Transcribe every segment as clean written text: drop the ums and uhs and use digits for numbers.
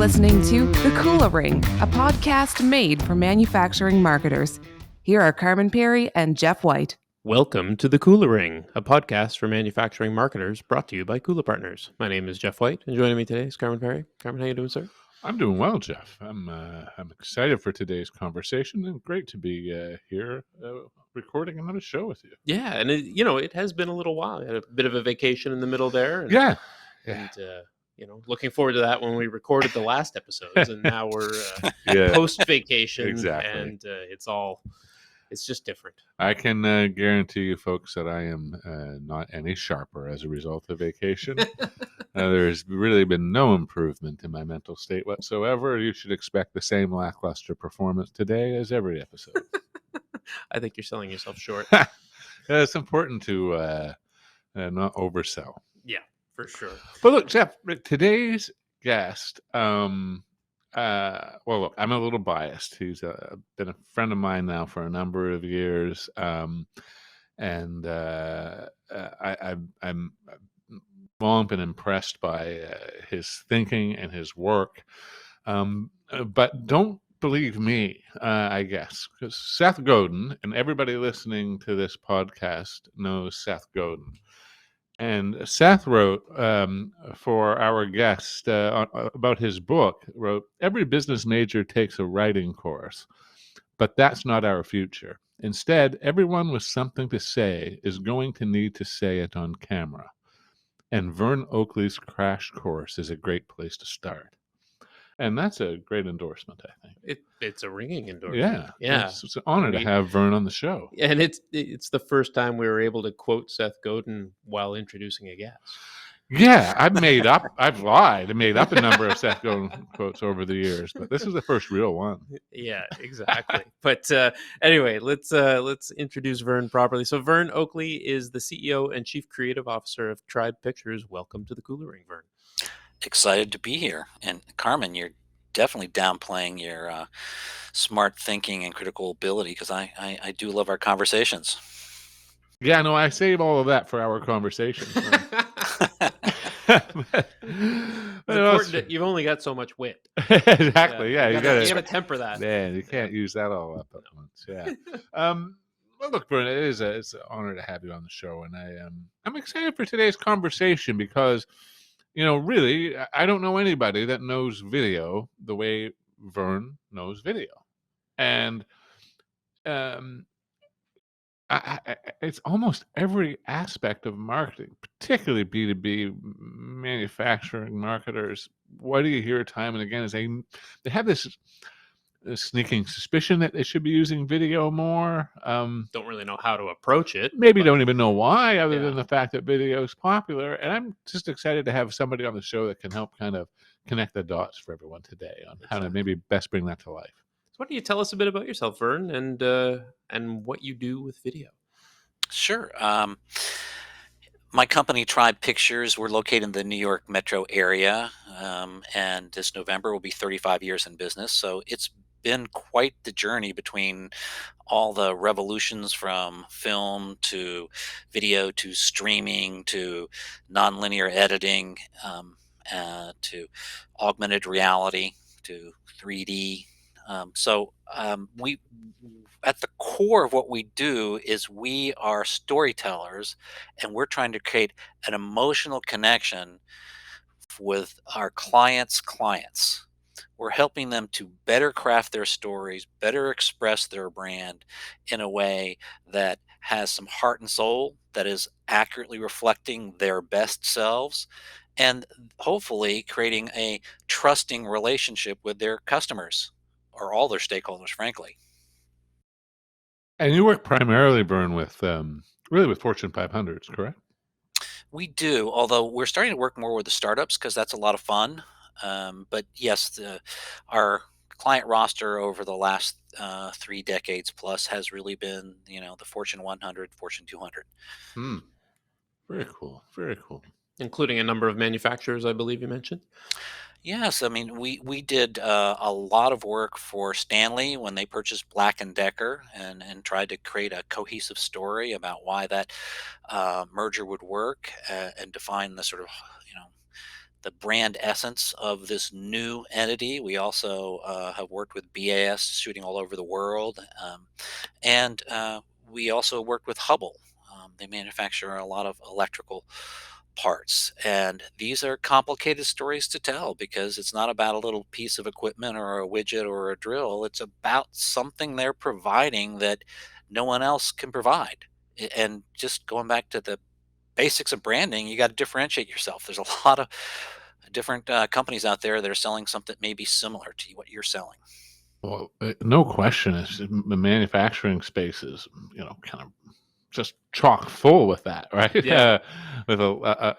listening to The Kula Ring, a podcast made for manufacturing marketers. Here are Carmen Perry and Jeff White. Welcome to The Kula Ring, a podcast for manufacturing marketers brought to you by Kula Partners. My name is Jeff White, and joining me today is Carmen Perry. Carmen, how you doing, sir? I'm doing well, Jeff. I'm excited for today's conversation, and great to be here recording another show with you. Yeah, and it has been a little while. I had a bit of a vacation in the middle there. And, looking forward to that when we recorded the last episodes, and now we're post-vacation. Exactly. And it's just different. I can guarantee you, folks, that I am not any sharper as a result of vacation. There's really been no improvement in my mental state whatsoever. You should expect the same lackluster performance today as every episode. I think you're selling yourself short. It's important to not oversell. Yeah, for sure. But look, Jeff, today's guest, look, I'm a little biased. He's been a friend of mine now for a number of years, I'm long been impressed by his thinking and his work, but don't believe me, I guess, because Seth Godin, and everybody listening to this podcast knows Seth Godin. And Seth wrote for our guest about his book, wrote, "Every business major takes a writing course, but that's not our future. Instead, everyone with something to say is going to need to say it on camera. And Vern Oakley's crash course is a great place to start." And that's a great endorsement, I think. It's a ringing endorsement. Yeah. It's an honor to have Vern on the show. And it's the first time we were able to quote Seth Godin while introducing a guest. Yeah, I've lied. I made up a number of Seth Godin quotes over the years, but this is the first real one. Yeah, exactly. But anyway, let's introduce Vern properly. So Vern Oakley is the CEO and Chief Creative Officer of Tribe Pictures. Welcome to the Kula Ring, Vern. Excited to be here. And Carmen, you're definitely downplaying your smart thinking and critical ability, because I do love our conversations. Yeah, no, I save all of that for our conversation. You've only got so much wit. Exactly. Yeah, you gotta temper that. Man, you can't use that all up at once. Yeah. Well, look, Vern, it's an honor to have you on the show, and I'm excited for today's conversation because, really, I don't know anybody that knows video the way Vern knows video, and it's almost every aspect of marketing, particularly B2B manufacturing marketers. What do you hear time and again is they have this sneaking suspicion that they should be using video more. Don't really know how to approach it. Don't even know why, other than the fact that video is popular. And I'm just excited to have somebody on the show that can help kind of connect the dots for everyone today on how to maybe best bring that to life. So why don't you tell us a bit about yourself, Vern, and what you do with video? Sure. My company, Tribe Pictures, we're located in the New York metro area, and this November will be 35 years in business. So it's been quite the journey between all the revolutions from film to video to streaming to nonlinear editing to augmented reality to 3D. We, at the core of what we do is we are storytellers, and we're trying to create an emotional connection with our clients' clients. We're helping them to better craft their stories, better express their brand in a way that has some heart and soul, that is accurately reflecting their best selves, and hopefully creating a trusting relationship with their customers, or all their stakeholders, frankly. And you work primarily, Vern, with really with Fortune 500s, correct? We do, although we're starting to work more with the startups because that's a lot of fun. But yes, our client roster over the last 3 decades plus has really been, the Fortune 100, Fortune 200. Very cool. Very cool. Including a number of manufacturers, I believe you mentioned. Yes, I mean we did a lot of work for Stanley when they purchased Black & Decker and tried to create a cohesive story about why that merger would work and define the sort of the brand essence of this new entity. We also have worked with BAS shooting all over the world, and we also worked with Hubble. They manufacture a lot of electrical parts, and these are complicated stories to tell because it's not about a little piece of equipment or a widget or a drill. It's about something they're providing that no one else can provide. And just going back to the basics of branding, you got to differentiate yourself. There's a lot of different companies out there that are selling something maybe similar to what you're selling. Well, no question. The manufacturing space is, kind of just chock full with that, right? Yeah. With a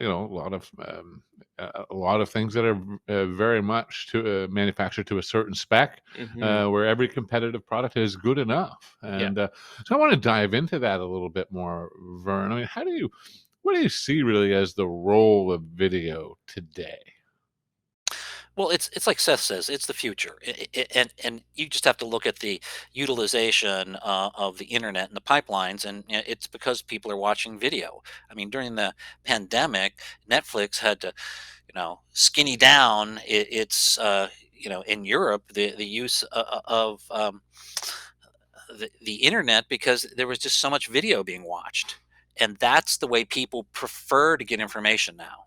lot of things that are very much to manufactured to a certain spec, Hmm. where every competitive product is good enough. Yeah. And so I want to dive into that a little bit more, Vern. I mean, what do you see really as the role of video today? Well, it's like Seth says, it's the future, and you just have to look at the utilization of the internet and the pipelines, and it's because people are watching video. I mean, during the pandemic, Netflix had to, skinny down its, in Europe, the use of the internet because there was just so much video being watched, and that's the way people prefer to get information now.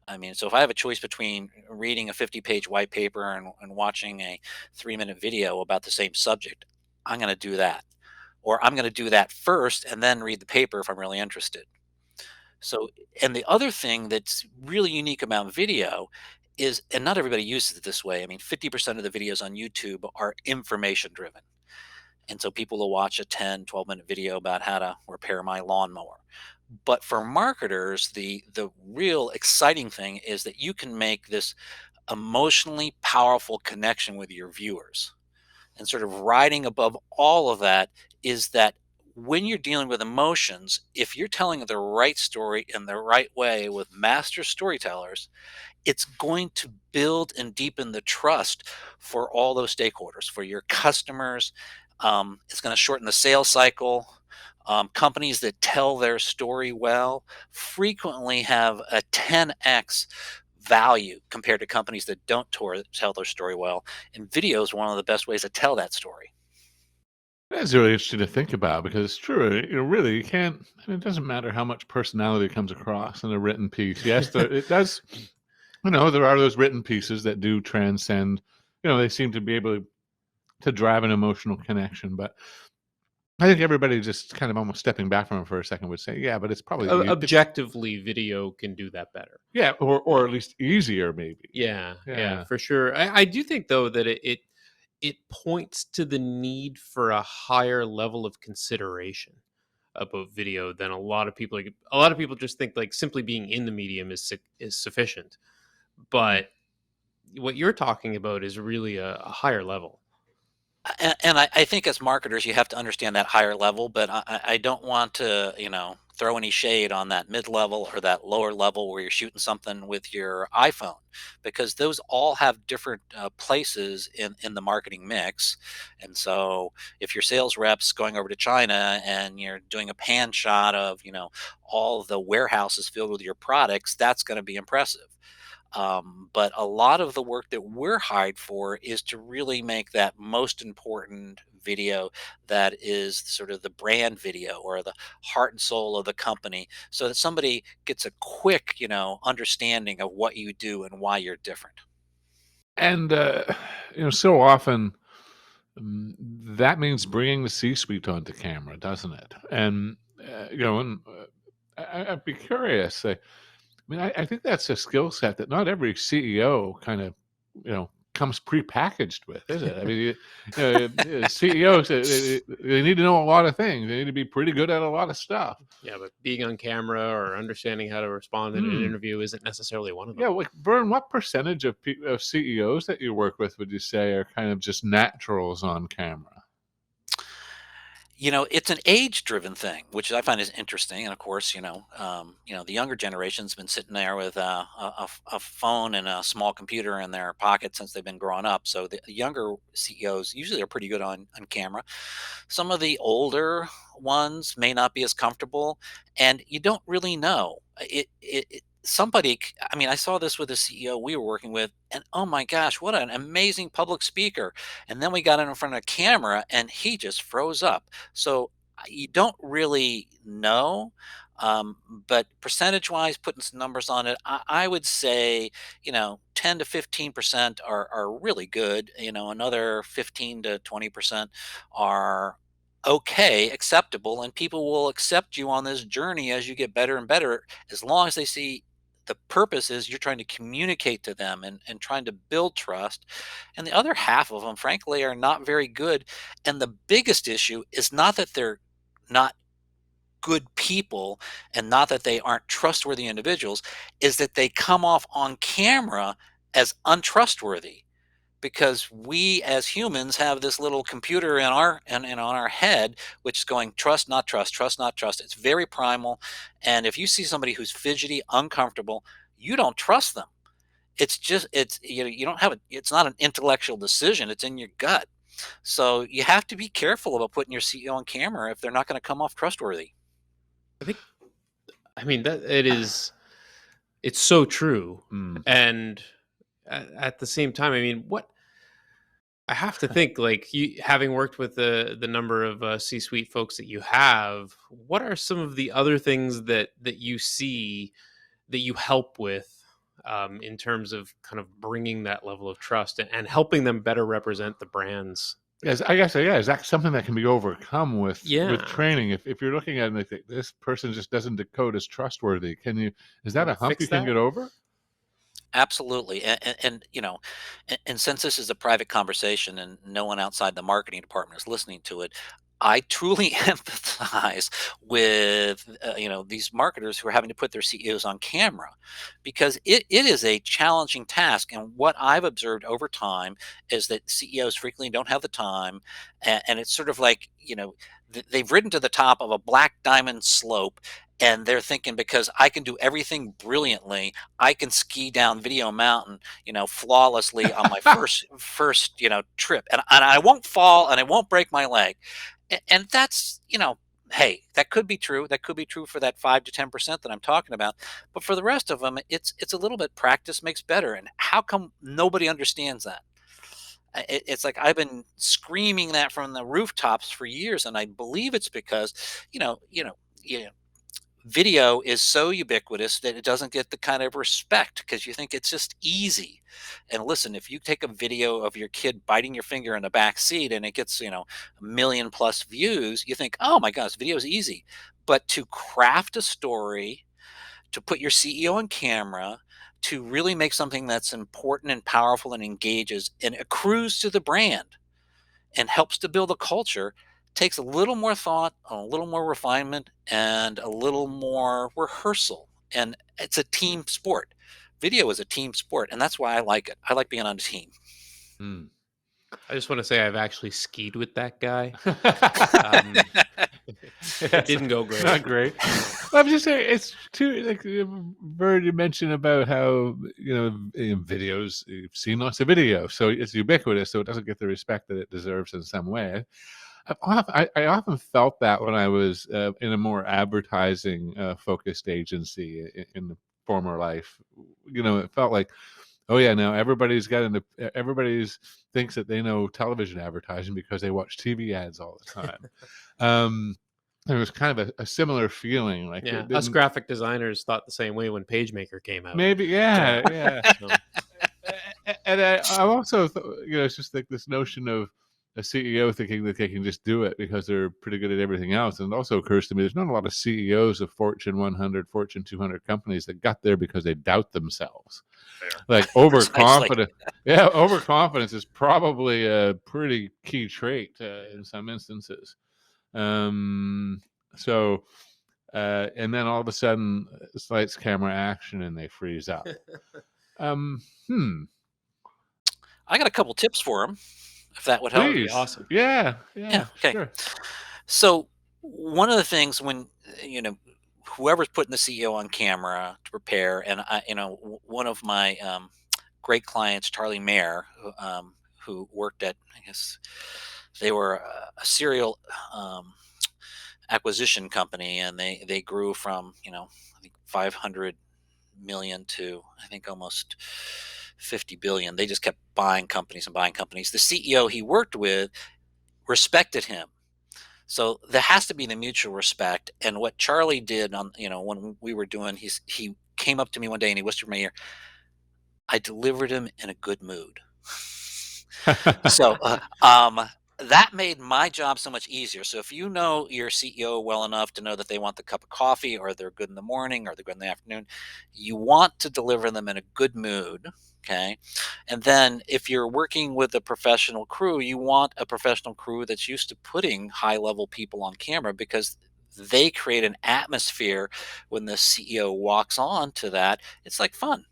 I mean, so if I have a choice between reading a 50-page white paper and watching a 3-minute video about the same subject, I'm going to do that. Or I'm going to do that first and then read the paper if I'm really interested. So, and the other thing that's really unique about video is, and not everybody uses it this way. I mean, 50% of the videos on YouTube are information driven. And so people will watch a 10, 12-minute video about how to repair my lawnmower. But for marketers, the real exciting thing is that you can make this emotionally powerful connection with your viewers. And sort of riding above all of that is that when you're dealing with emotions, if you're telling the right story in the right way with master storytellers, it's going to build and deepen the trust for all those stakeholders, for your customers. It's going to shorten the sales cycle. Companies that tell their story well frequently have a 10x value compared to companies that don't tell their story well. And video is one of the best ways to tell that story. That's really interesting to think about because it's true. Really, you can't. I mean, it doesn't matter how much personality comes across in a written piece. Yes, it does. There are those written pieces that do transcend. They seem to be able to drive an emotional connection. But I think everybody just kind of almost stepping back from it for a second would say, yeah, but it's probably Objectively, video can do that better. yeah, or at least easier, maybe. Yeah, Yeah. for sure. I do think though that it points to the need for a higher level of consideration about video than a lot of people just think like simply being in the medium is sufficient. But what you're talking about is really a higher level. And I think as marketers, you have to understand that higher level, but I don't want to, throw any shade on that mid level or that lower level where you're shooting something with your iPhone, because those all have different places in the marketing mix. And so if your sales reps going over to China and you're doing a pan shot of, all the warehouses filled with your products, that's going to be impressive. But a lot of the work that we're hired for is to really make that most important video that is sort of the brand video or the heart and soul of the company so that somebody gets a quick, understanding of what you do and why you're different. And so often that means bringing the C-suite onto camera, doesn't it? And I'd be curious. I mean, I think that's a skill set that not every CEO kind of, comes prepackaged with, is it? I mean, CEOs, they need to know a lot of things. They need to be pretty good at a lot of stuff. Yeah, but being on camera or understanding how to respond in an interview isn't necessarily one of them. Yeah, like Vern, what percentage of CEOs that you work with would you say are kind of just naturals on camera? It's an age-driven thing, which I find is interesting. And of course, the younger generation's been sitting there with a phone and a small computer in their pocket since they've been growing up. So the younger CEOs usually are pretty good on camera. Some of the older ones may not be as comfortable, and you don't really know. I mean, I saw this with a CEO we were working with, and oh my gosh, what an amazing public speaker. And then we got in front of a camera and he just froze up. So you don't really know. Um, but percentage wise, putting some numbers on it, I would say, 10 to 15% are really good. Another 15 to 20% are okay, acceptable, and people will accept you on this journey as you get better and better, as long as they see the purpose is you're trying to communicate to them and trying to build trust. And the other half of them, frankly, are not very good. And the biggest issue is not that they're not good people and not that they aren't trustworthy individuals, is that they come off on camera as untrustworthy, because we as humans have this little computer in our and on our head which is going trust not trust, trust not trust. It's very primal. And if you see somebody who's fidgety, uncomfortable, you don't trust them. You don't have it's not an intellectual decision, it's in your gut. So you have to be careful about putting your CEO on camera if they're not going to come off trustworthy. I think, I mean, that it's so true. Mm. And at the same time, I mean, what I have to think, like, you having worked with the number of C-suite folks that you have, what are some of the other things that you see that you help with, in terms of kind of bringing that level of trust and helping them better represent the brands? Yes, I guess, yeah, is that something that can be overcome with Yeah. training? If you're looking at it and think, this person just doesn't decode as trustworthy, is that a hump Fix you can that? get over? Absolutely. And since this is a private conversation and no one outside the marketing department is listening to it, I truly empathize with these marketers who are having to put their CEOs on camera, because it is a challenging task. And what I've observed over time is that CEOs frequently don't have the time, and it's sort of like they've ridden to the top of a black diamond slope, and they're thinking, because I can do everything brilliantly, I can ski down Video Mountain, flawlessly on my first trip, and I won't fall and I won't break my leg. And that's, hey, that could be true. That could be true for that 5 to 10% that I'm talking about. But for the rest of them, it's a little bit practice makes better. And how come nobody understands that? It's like I've been screaming that from the rooftops for years, and I believe it's because, you know, you know, you know, video is so ubiquitous that it doesn't get the kind of respect because you think it's just easy. And listen, if you take a video of your kid biting your finger in the back seat and it gets, a million plus views, you think, oh my gosh, video is easy. But to craft a story, to put your CEO on camera, to really make something that's important and powerful and engages and accrues to the brand and helps to build a culture, takes a little more thought, a little more refinement, and a little more rehearsal. And it's a team sport. Video is a team sport, and that's why I like it. I like being on a team. Mm. I just want to say I've actually skied with that guy. Um, it didn't go great. Not great. Well, I'm just saying, it's too, like, Vern, you mentioned about how, in videos, you've seen lots of video, so it's ubiquitous, so it doesn't get the respect that it deserves in some way. I often felt that when I was in a more advertising focused agency in the former life. It felt like, oh yeah, now everybody's thinks that they know television advertising because they watch TV ads all the time. There was kind of a similar feeling, like Yeah, us graphic designers thought the same way when PageMaker came out. maybe, yeah. So, And I also, it's just like this notion of a CEO thinking that they can just do it because they're pretty good at everything else. And it also occurs to me, there's not a lot of CEOs of Fortune 100, Fortune 200 companies that got there because they doubt themselves. Like overconfident. Yeah, overconfidence is probably a pretty key trait in some instances. So, and then all of a sudden, it's lights, camera, action, and they freeze up. I got a couple tips for them, if that would help. That would be Please. awesome. Yeah, Okay. sure. So one of the things when whoever's putting the CEO on camera to prepare, and one of my great clients, Charlie Mayer, who worked at, I guess they were a serial acquisition company, and they grew from I think 500 million to I think almost 50 billion. They just kept buying companies and buying companies. The CEO he worked with respected him. So there has to be the mutual respect. And what Charlie did on, when we were doing, he came up to me one day and he whispered in my ear, I delivered him in a good mood. So that made my job so much easier. So if you know your CEO well enough to know that they want the cup of coffee, or they're good in the morning, or they're good in the afternoon, you want to deliver them in a good mood. Okay. And then if you're working with a professional crew, you want a professional crew that's used to putting high level people on camera, because they create an atmosphere when the CEO walks on to that. It's like fun.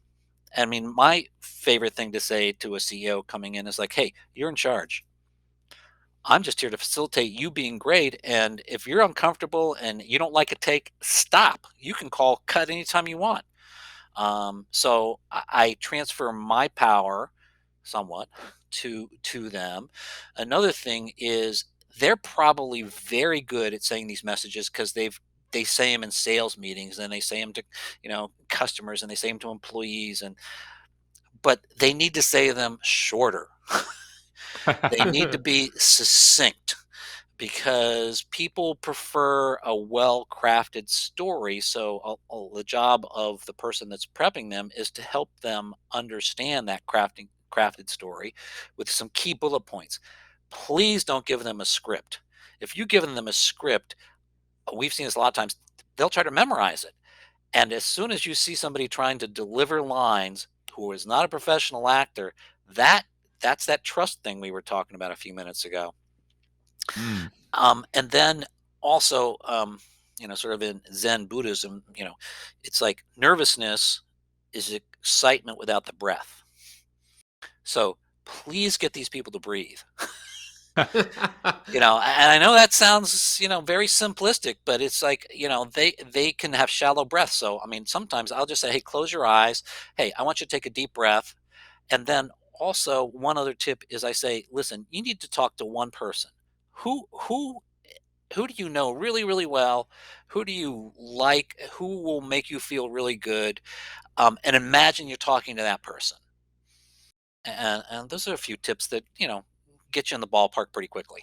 I mean, my favorite thing to say to a CEO coming in is like, hey, you're in charge. I'm just here to facilitate you being great. And if you're uncomfortable and you don't like a take, stop. You can call cut anytime you want. So I transfer my power somewhat to them. Another thing is they're probably very good at saying these messages because they say them in sales meetings, and they say them to customers, and they say them to employees, but they need to say them shorter. They need to be succinct, because people prefer a well-crafted story. So the job of the person that's prepping them is to help them understand that crafted story with some key bullet points. Please don't give them a script. If you give them a script, we've seen this a lot of times, they'll try to memorize it. And as soon as you see somebody trying to deliver lines who is not a professional actor, that's that trust thing we were talking about a few minutes ago. Mm. And then also, sort of in Zen Buddhism, it's like nervousness is excitement without the breath. So please get these people to breathe. And I know that sounds, very simplistic, but it's like, they can have shallow breath. So, I mean, sometimes I'll just say, hey, close your eyes. Hey, I want you to take a deep breath. And then also one other tip is I say, listen, you need to talk to one person. Who do you know really, really well? Who do you like? Who will make you feel really good? And imagine you're talking to that person. And those are a few tips that, get you in the ballpark pretty quickly.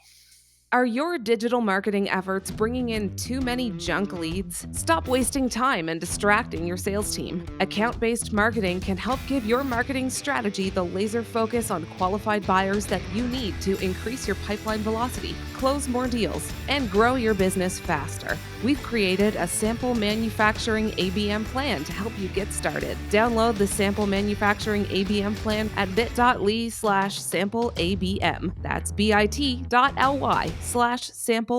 Are your digital marketing efforts bringing in too many junk leads? Stop wasting time and distracting your sales team. Account-based marketing can help give your marketing strategy the laser focus on qualified buyers that you need to increase your pipeline velocity, close more deals, and grow your business faster. We've created a sample manufacturing ABM plan to help you get started. Download the sample manufacturing ABM plan at bit.ly/sampleabm. That's bit.ly/sample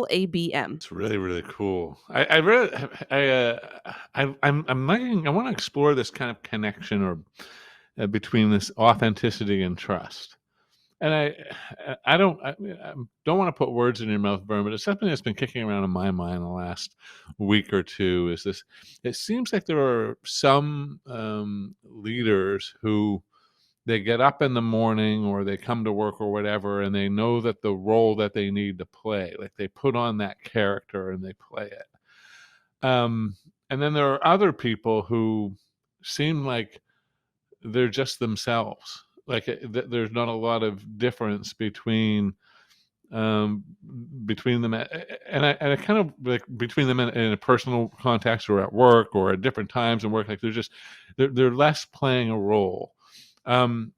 ABM. It's really, really cool. I'm liking. I want to explore this kind of connection or between this authenticity and trust. And I don't want to put words in your mouth, Vern, but it's something that's been kicking around in my mind the last week or two. Is this? It seems like there are some leaders who they get up in the morning or they come to work or whatever, and they know that the role that they need to play, like they put on that character and they play it. And then there are other people who seem like they're just themselves. Like there's not a lot of difference between them, and I kind of like between them in a personal context or at work or at different times in work. Like they're less playing a role. And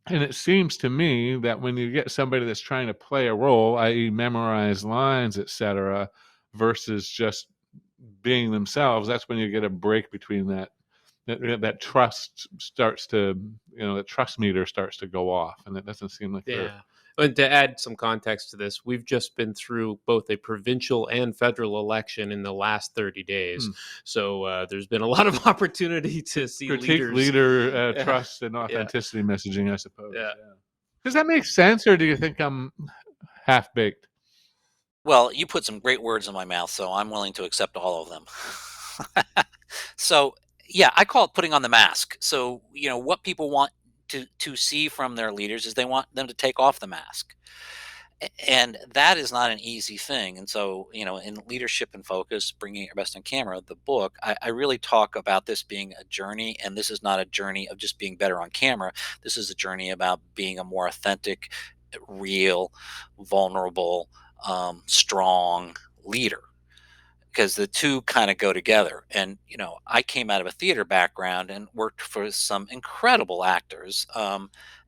it seems to me that when you get somebody that's trying to play a role, i.e., memorize lines, etc., versus just being themselves, that's when you get a break between that trust starts to, the trust meter starts to go off, and it doesn't seem like they're. Yeah. And to add some context to this, we've just been through both a provincial and federal election in the last 30 days. So there's been a lot of opportunity to see critique leader trust and authenticity messaging, I suppose. Yeah. Does that make sense, or do you think I'm half-baked? Well, you put some great words in my mouth, so I'm willing to accept all of them. So, yeah, I call it putting on the mask. So, what people want to see from their leaders is they want them to take off the mask. And that is not an easy thing. And so, in Leadership and Focus, Bringing Your Best on Camera, the book, I really talk about this being a journey. And this is not a journey of just being better on camera. This is a journey about being a more authentic, real, vulnerable, strong leader, because the two kind of go together. And I came out of a theater background and worked for some incredible actors,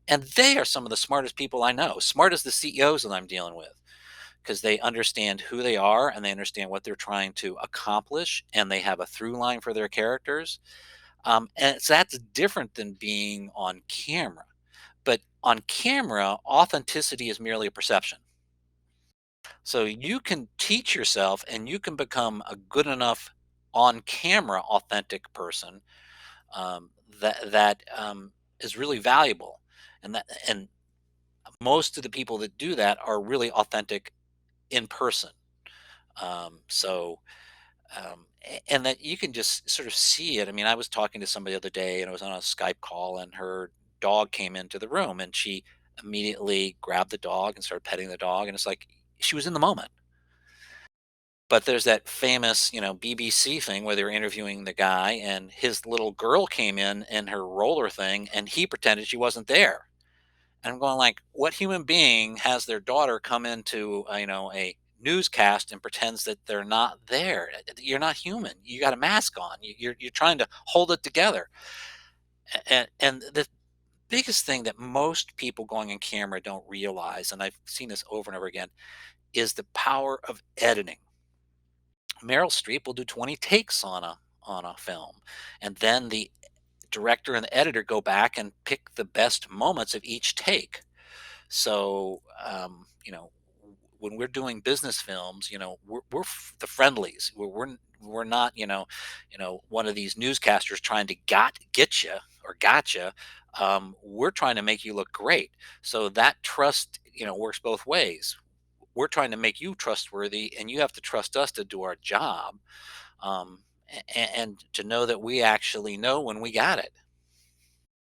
and they are some of the smartest people I know, smart as the CEOs that I'm dealing with, because they understand who they are and they understand what they're trying to accomplish, and they have a through line for their characters. And so that's different than being on camera. But on camera, authenticity is merely a perception. So you can teach yourself and you can become a good enough on camera authentic person, that is really valuable. And most of the people that do that are really authentic in person. So and that you can just sort of see it. I mean, I was talking to somebody the other day and I was on a Skype call and her dog came into the room and she immediately grabbed the dog and started petting the dog, and it's like she was in the moment. But there's that famous, BBC thing where they were interviewing the guy, and his little girl came in her roller thing, and he pretended she wasn't there. And I'm going like, what human being has their daughter come into, a newscast and pretends that they're not there? You're not human. You got a mask on. You're trying to hold it together. And the biggest thing that most people going on camera don't realize, and I've seen this over and over again, is the power of editing. Meryl Streep will do 20 takes on a film, and then the director and the editor go back and pick the best moments of each take. So, when we're doing business films, the friendlies. We're not, one of these newscasters trying to get you or gotcha. We're trying to make you look great. So that trust, works both ways. We're trying to make you trustworthy, and you have to trust us to do our job, and to know that we actually know when we got it.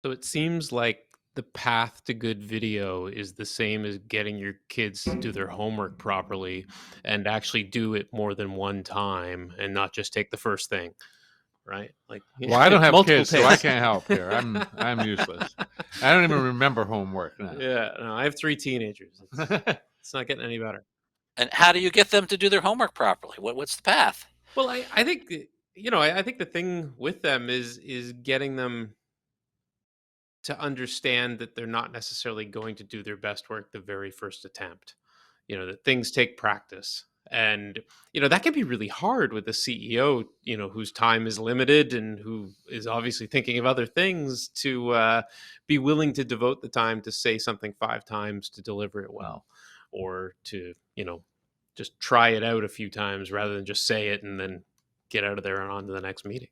So it seems like the path to good video is the same as getting your kids to do their homework properly and actually do it more than one time and not just take the first thing, right? Like Well, I don't have multiple kids, so I takes. can't help here. I'm useless. I don't even remember homework now. Yeah, no, I have 3 teenagers. It's not getting any better. And how do you get them to do their homework properly? What's the path? Well, I think I think the thing with them is getting them to understand that they're not necessarily going to do their best work the very first attempt. That things take practice. And that can be really hard with a CEO, whose time is limited and who is obviously thinking of other things, to be willing to devote the time to say something 5 times to deliver it well, or to just try it out a few times rather than just say it and then get out of there and on to the next meeting.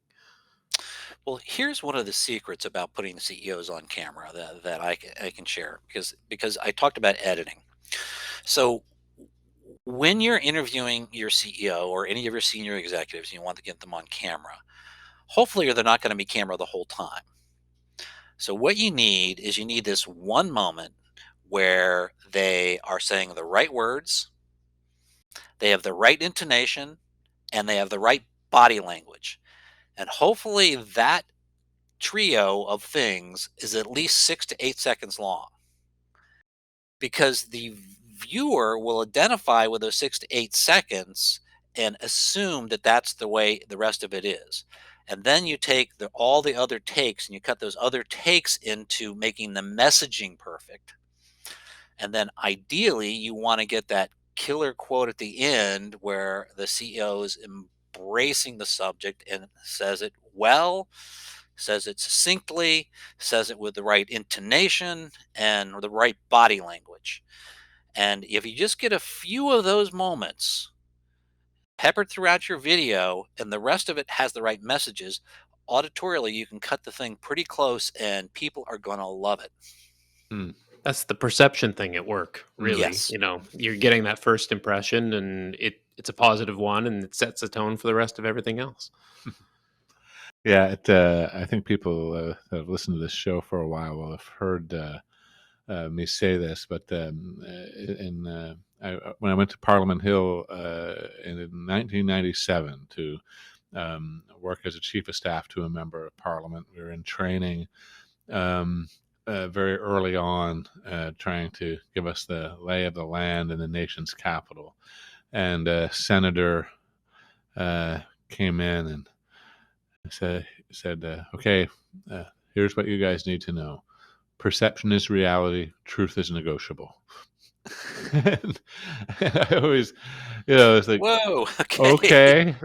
Well, here's one of the secrets about putting CEOs on camera that I can share, because I talked about editing. So when you're interviewing your CEO or any of your senior executives, and you want to get them on camera, hopefully they're not going to be camera the whole time. So what you need this one moment where they are saying the right words, they have the right intonation, and they have the right body language. And hopefully that trio of things is at least 6 to 8 seconds long, because the viewer will identify with those 6 to 8 seconds and assume that that's the way the rest of it is. And then you take all the other takes and you cut those other takes into making the messaging perfect. And then ideally, you want to get that killer quote at the end where the CEO is embracing the subject and says it well, says it succinctly, says it with the right intonation and the right body language. And if you just get a few of those moments peppered throughout your video and the rest of it has the right messages, auditorially, you can cut the thing pretty close and people are going to love it. That's the perception thing at work, really. Yes. You're getting that first impression, and it's a positive one, and it sets the tone for the rest of everything else. Yeah, I think people that have listened to this show for a while will have heard me say this, but when I went to Parliament Hill in 1997 to work as a chief of staff to a member of Parliament, we were in training very early on, trying to give us the lay of the land in the nation's capital. And a senator came in and said okay, here's what you guys need to know. Perception is reality. Truth is negotiable. And I always, it's like, Whoa. okay,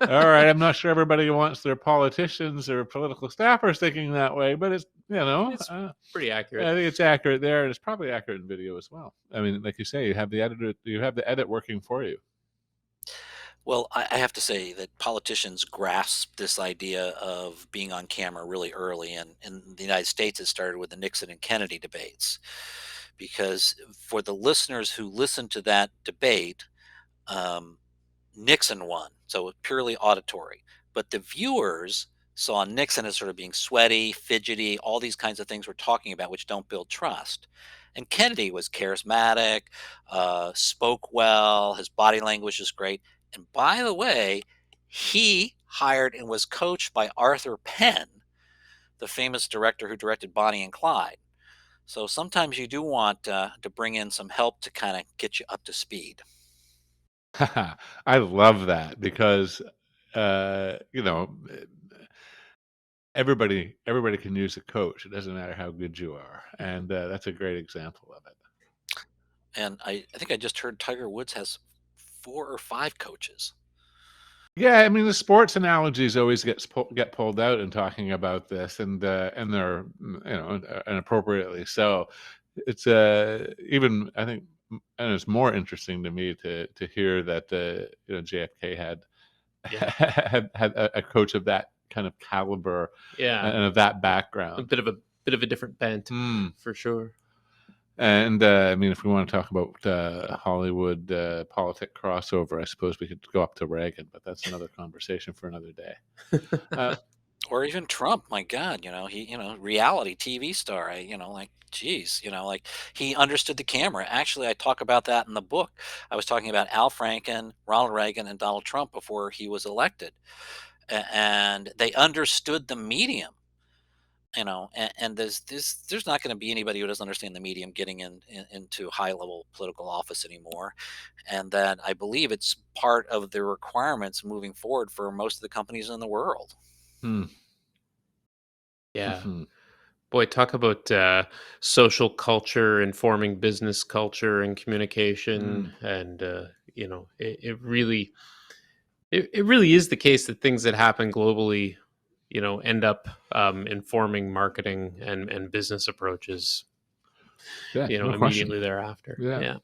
all right. I'm not sure everybody wants their politicians or political staffers thinking that way, but it's It's pretty accurate. I think it's accurate there, and it's probably accurate in video as well. I mean, like you say, you have the edit working for you. Well, I have to say that politicians grasp this idea of being on camera really early. And in the United States, it started with the Nixon and Kennedy debates. Because for the listeners who listened to that debate, um, Nixon won. So it was purely auditory. But the viewers saw Nixon as sort of being sweaty, fidgety, all these kinds of things we're talking about, which don't build trust. And Kennedy was charismatic, spoke well, his body language is great. And by the way, he hired and was coached by Arthur Penn, the famous director who directed Bonnie and Clyde. So sometimes you do want to bring in some help to kind of get you up to speed. I love that because uh, you know everybody can use a coach. It doesn't matter how good you are, and that's a great example of it. And I think I just heard Tiger Woods has 4 or 5 coaches. Yeah, I mean the sports analogies always get pulled out in talking about this, and they're and appropriately so. It's even I think, and it's more interesting to me to hear that JFK had Yeah. had a coach of that kind of caliber Yeah. and of that A background. bit of a different bent, for sure. And I mean, if we want to talk about Hollywood politic crossover, I suppose we could go up to Reagan, but that's another conversation for another day. Or even Trump, my God, he, reality TV star. Like, geez, like he understood the camera. Actually, I talk about that in the book. I was talking about Al Franken, Ronald Reagan, and Donald Trump before he was elected, and they understood the medium. And there's not going to be anybody who doesn't understand the medium getting into high level political office anymore. And that I believe it's part of the requirements moving forward for most of the companies in the world. Yeah. Mhm. Boy, talk about social culture informing business culture and communication, and it really is the case that things that happen globally, end up informing marketing and business approaches, Yeah, no question. immediately thereafter. Yeah. Yeah.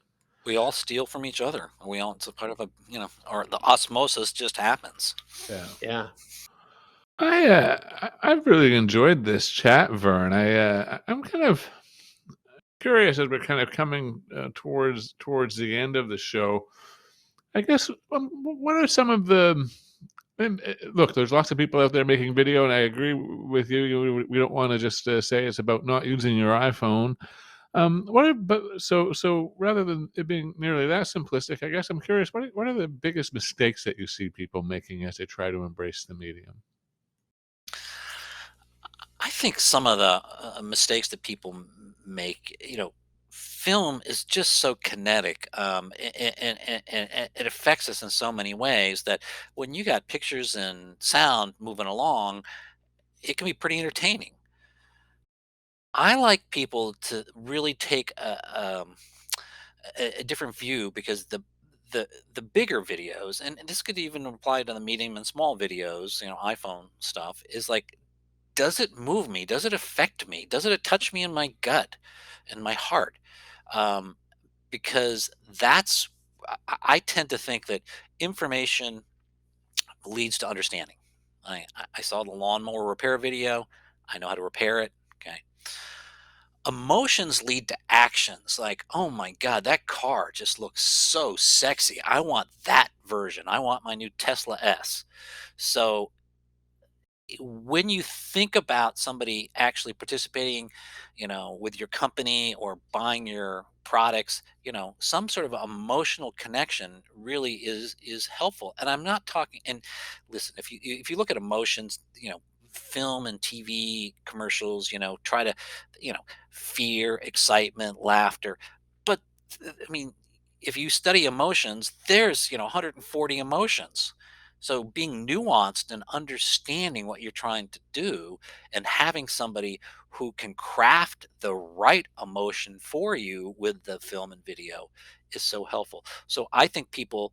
We all steal from each other. It's a part of or the osmosis just happens. Yeah. Yeah. I've really enjoyed this chat, Vern. I'm kind of curious as we're kind of coming towards the end of the show. I guess what are some of the look? There's lots of people out there making video, and I agree with you. We don't want to just say it's about not using your iPhone. So rather than it being nearly that simplistic, I guess I'm curious. What are the biggest mistakes that you see people making as they try to embrace the medium? I think some of the mistakes that people make, film is just so kinetic, and it affects us in so many ways that when you got pictures and sound moving along, it can be pretty entertaining. I like people to really take a different view because the bigger videos, and this could even apply to the medium and small videos, iPhone stuff, is like, does it move me? Does it affect me? Does it touch me in my gut and my heart? Um, because I tend to think that information leads to understanding. I saw the lawnmower repair video. I know how to repair it. Okay. Emotions lead to actions like, oh my God, that car just looks so sexy. I want that version. I want my new Tesla S. So when you think about somebody actually participating, with your company or buying your products, some sort of emotional connection really is helpful. And I'm not talking. And listen, if you look at emotions, film and TV commercials, try to, you know, fear, excitement, laughter, but I mean, if you study emotions, there's 140 emotions. So being nuanced and understanding what you're trying to do and having somebody who can craft the right emotion for you with the film and video is so helpful. So I think people,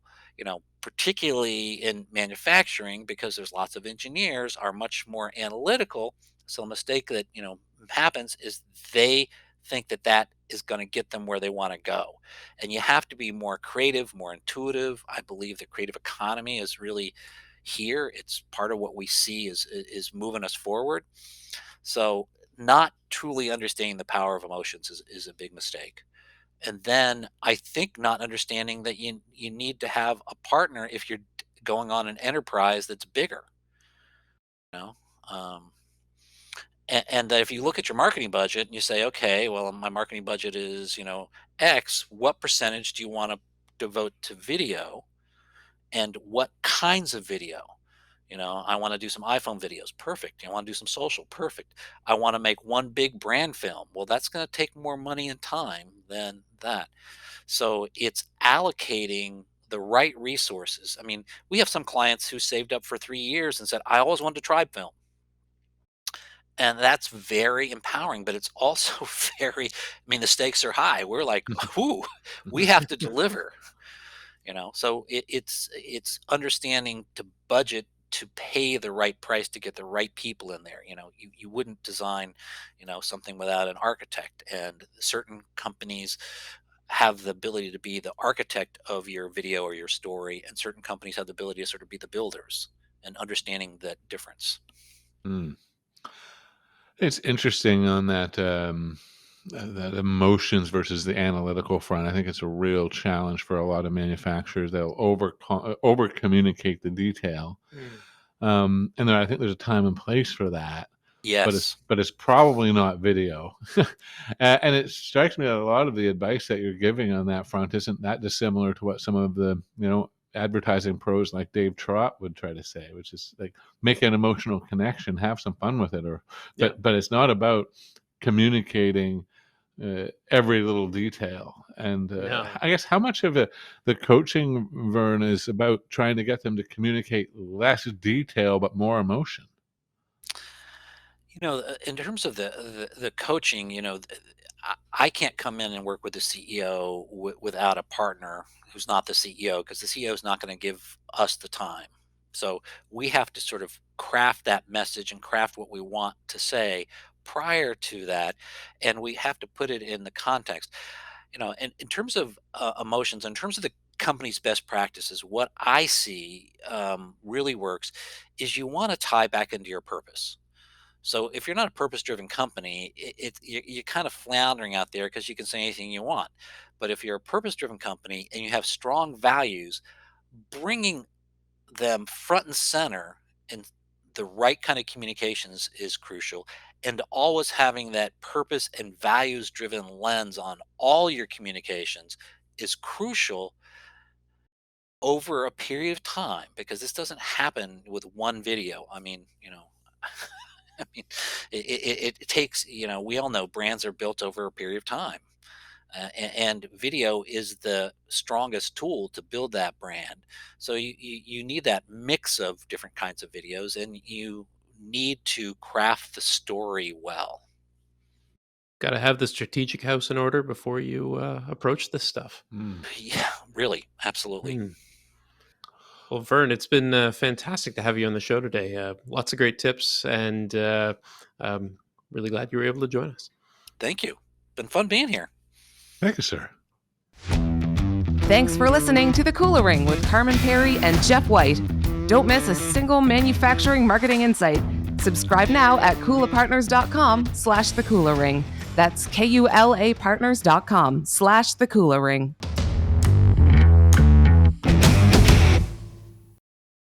particularly in manufacturing, because there's lots of engineers, are much more analytical. So a mistake that, happens is they think that that is going to get them where they want to go. And you have to be more creative, more intuitive. I believe the creative economy is really here. It's part of what we see is moving us forward. So not truly understanding the power of emotions is a big mistake. And then I think not understanding that you need to have a partner if you're going on an enterprise that's bigger. You know, um, and that if you look at your marketing budget and you say, okay, well, my marketing budget is X. What percentage do you want to devote to video, and what kinds of video? I want to do some iPhone videos. Perfect. I want to do some social. Perfect. I want to make one big brand film. Well, that's going to take more money and time than that. So it's allocating the right resources. I mean, we have some clients who saved up for 3 years and said, I always wanted to try film. And that's very empowering, but it's also the stakes are high. We're like, whoo, we have to deliver. So it's understanding to budget to pay the right price to get the right people in there. You wouldn't design something without an architect, and certain companies have the ability to be the architect of your video or your story, and certain companies have the ability to sort of be the builders, and understanding that difference. Mm. It's interesting on that emotions versus the analytical front. I think it's a real challenge for a lot of manufacturers. They'll over communicate the detail, and I think there's a time and place for that. Yes. But it's probably not video. And it strikes me that a lot of the advice that you're giving on that front isn't that dissimilar to what some of the advertising pros like Dave Trott would try to say, which is like, make an emotional connection, have some fun with it, but it's not about communicating every little detail. And I guess how much of the coaching, Vern, is about trying to get them to communicate less detail but more emotion? In terms of the coaching, I can't come in and work with the CEO without a partner who's not the CEO, because the CEO is not going to give us the time. So we have to sort of craft that message and craft what we want to say prior to that, and we have to put it in the context. And in terms of emotions, in terms of the company's best practices, what I see really works is you want to tie back into your purpose. So if you're not a purpose-driven company, you're kind of floundering out there because you can say anything you want. But if you're a purpose-driven company and you have strong values, bringing them front and center in the right kind of communications is crucial. And always having that purpose and values-driven lens on all your communications is crucial over a period of time, because this doesn't happen with one video. I mean, it takes, we all know brands are built over a period of time. And video is the strongest tool to build that brand. So you need that mix of different kinds of videos, and you need to craft the story well. Got to have the strategic house in order before you approach this stuff. Yeah, really. Absolutely. Well, Vern, it's been fantastic to have you on the show today. Lots of great tips, and really glad you were able to join us. Thank you. Been fun being here. Thank you, sir. Thanks for listening to The Kula Ring with Carmen Perry and Jeff White. Don't miss a single manufacturing marketing insight. Subscribe now at kulapartners.com/The Kula Ring. That's KULApartners.com/The Kula Ring.